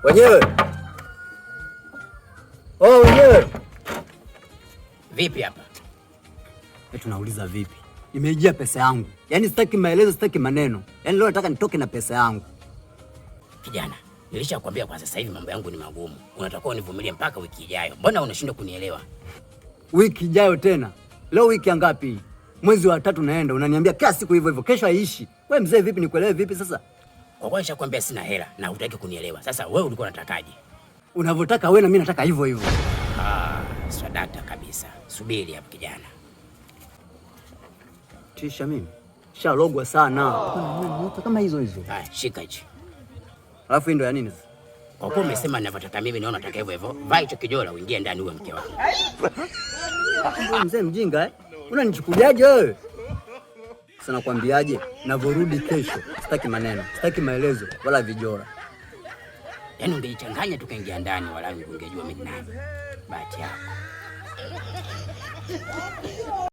Wenyewe. Oh, wenyewe. Vipi hapa? Tunauliza vipi? Nimejia pesa yangu. Yaani sitaki maelezo, sitaki maneno. Yaani leo nataka nitoke na pesa yangu. Kijana, nilishakwambia kwa sasa hivi mambo yangu ni magumu. Unatakiwa univumilie mpaka wiki ijayo. Mbona unashindwa kunielewa? Wiki ijayo tena? Leo wiki ngapi? Mwezi wa 3 naenda. Unaniambia kila siku hivyo hivyo. Kesho haishi. Wewe mzee vipi, nikuelewe vipi sasa? Kwa kuwa nishakwambia sina hela na hutaki kunielewa. Sasa wewe ulikuwa unatakaje? Unavyotaka wewe na mimi nataka hivyo hivyo. Swadata kabisa. Subiri hapo kijana. Tisha mimi. Shalogwa sana. Kama hizo hizo. Haya, shika hichi. Alafu ndio ya nini sasa? Kwa kuwa umesema ninavyotaka mimi naona nataka hivyo hivyo. Vaa hicho kijola uingie ndani uwe mke wangu. Wewe mzee mjinga eh? Unanichukuliaje wewe? Sasa nakwambiaje? Navorudi kesho, sitaki maneno, sitaki maelezo wala vijora. Yaani ungejichanganya tukaingia ndani wala ungejua mimi nani. Bahati yako.